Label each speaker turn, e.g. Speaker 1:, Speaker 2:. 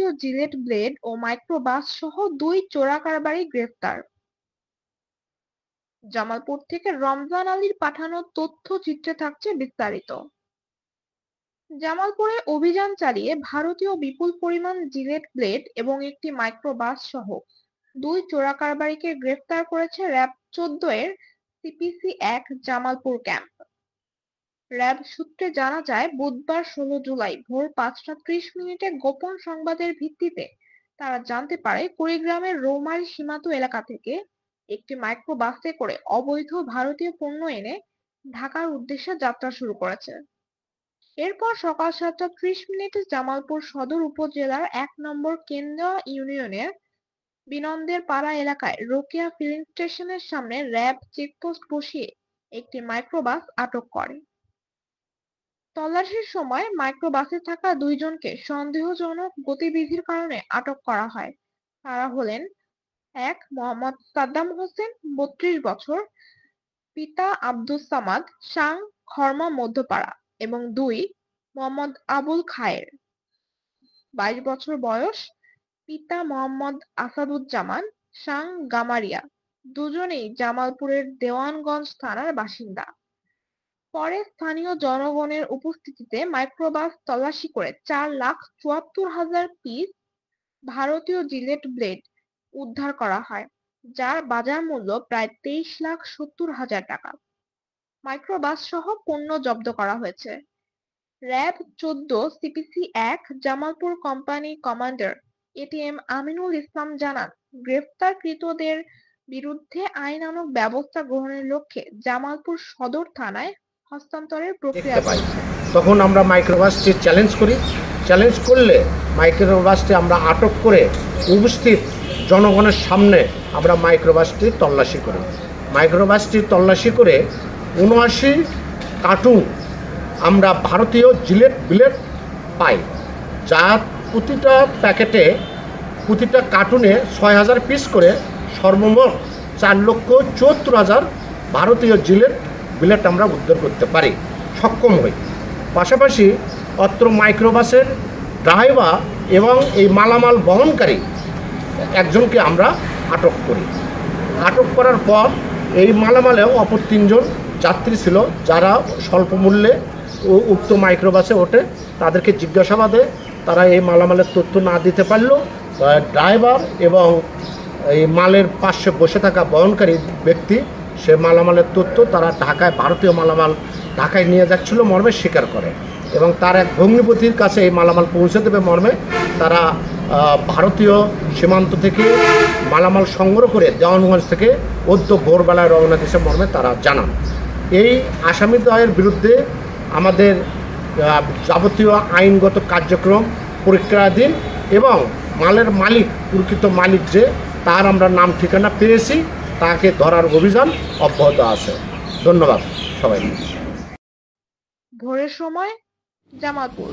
Speaker 1: ভারতীয় JELET blade ও microbus সহ 2 চোরা কারবারি গ্রেফতার। জামালপুর থেকে রমজান আলীর পাঠানো তথ্যচিত্রে থাকছে বিস্তারিত। জামালপুরে অভিযান চালিয়ে ভারতীয় বিপুল পরিমাণ জিলেট ব্লেড এবং একটি মাইক্রোবাস সহ 2 চোরা কারবারিকে গ্রেফতার করেছে র্যাব 14 এর CPC-1 জামালপুর ক্যাম্প। র্যাব সূত্রে জানা যায়, বুধবার 16 জুলাই ভোর 5টা 30 মিনিটে গোপন সংবাদের ভিত্তিতে তারা জানতে পারে কুড়িগ্রামের রৌমারী সীমান্ত এলাকা থেকে একটি মাইক্রোবাসে করে অবৈধ ভারতীয় পণ্য এনে ঢাকার উদ্দেশ্যে যাত্রা শুরু করেছে। এরপর সকাল 7টা 30 মিনিটে জামালপুর সদর উপজেলার 1 নম্বর কেন্দ্রা ইউনিয়নের বিনন্দের পাড়া এলাকায় রোকেয়া ফিলিং স্টেশনের সামনে র্যাব চেকপোস্ট বসিয়ে একটি মাইক্রোবাস আটক করে। তল্লাশির সময় মাইক্রোবাসে থাকা 2 জনকে সন্দেহজনক গতিবিধির কারণে আটক করা হয়। তারা হলেন 1 মোহাম্মদ সাদ্দাম হোসেন 32 বছর, পিতা আব্দুস সামাদ, সাং, খর্মা মধ্যপাড়া এবং 2 মোহাম্মদ আবুল খায়ের 22 বছর বয়স, পিতা মোহাম্মদ আসাদুজ্জামান, সাং, গামারিয়া। দুজনেই জামালপুরের দেওয়ানগঞ্জ থানার বাসিন্দা। পরে স্থানীয় জনগণের উপস্থিতিতে মাইক্রোবাস তল্লাশি করে 4,74,000 পিস ভারতীয় জিলেট ব্লেড উদ্ধার করা হয়, যার বাজার মূল্য প্রায় 23,70,000 টাকা। মাইক্রোবাস সহ পণ্য জব্দ করা হয়েছে। RAB 14 CPC-1 Jamalpur company commander ATM Aminul Islam জানান, গ্রেফতারকৃতদের বিরুদ্ধে আইনানুগ ব্যবস্থা গ্রহণের লক্ষ্যে জামালপুর সদর থানায় হস্তান্তরের প্রক্রিয়া চলছে।
Speaker 2: তখন আমরা মাইক্রোবাসটি চ্যালেঞ্জ করি। চ্যালেঞ্জ করলে মাইক্রোবাসটি আমরা আটক করে উপস্থিত জনগণের সামনে আমরা মাইক্রোবাসটি তল্লাশি করি। মাইক্রোবাসটি তল্লাশি করে 79 কার্টুন আমরা ভারতীয় জিলেট ব্লেড পাই, যার প্রতিটা প্যাকেটে প্রতিটা কার্টুনে 6,000 পিস করে সর্বমোট 4,74,000 ভারতীয় জিলেট ব্লেড আমরা উদ্ধার করতে পারি, সক্ষম হই। পাশাপাশি অত্র মাইক্রোবাসের ড্রাইভার এবং এই মালামাল বহনকারী একজনকে আমরা আটক করি। আটক করার পর এই মালামালেও অপর 3 জন যাত্রী ছিল, যারা স্বল্প মূল্যে উক্ত মাইক্রোবাসে ওঠে। তাদেরকে জিজ্ঞাসাবাদে তারা এই মালামালের তথ্য না দিতে পারলেও ড্রাইভার এবং এই মালের পাশে বসে থাকা বহনকারী ব্যক্তি সে মালামালের তথ্য তারা ঢাকায় ভারতীয় মালামাল ঢাকায় নিয়ে যাচ্ছিল মর্মে স্বীকার করে এবং তার এক ভগ্নিপতির কাছে এই মালামাল পৌঁছে দেবে মর্মে তারা ভারতীয় সীমান্ত থেকে মালামাল সংগ্রহ করে দেওয়ানগঞ্জ থেকে ভোরবেলায় রওনা দিয়েছে মর্মে তারা জানান। এই আসামিদ্বয়ের বিরুদ্ধে আমাদের যাবতীয় আইনগত কার্যক্রম পরীক্ষাধীন এবং মালের মালিক, প্রকৃত মালিক যে, তার আমরা নাম ঠিকানা পেয়েছি, তাকে ধরার অভিযান অব্যাহত আছে। ধন্যবাদ সবাই।
Speaker 1: ভোরের সময় জামালপুর।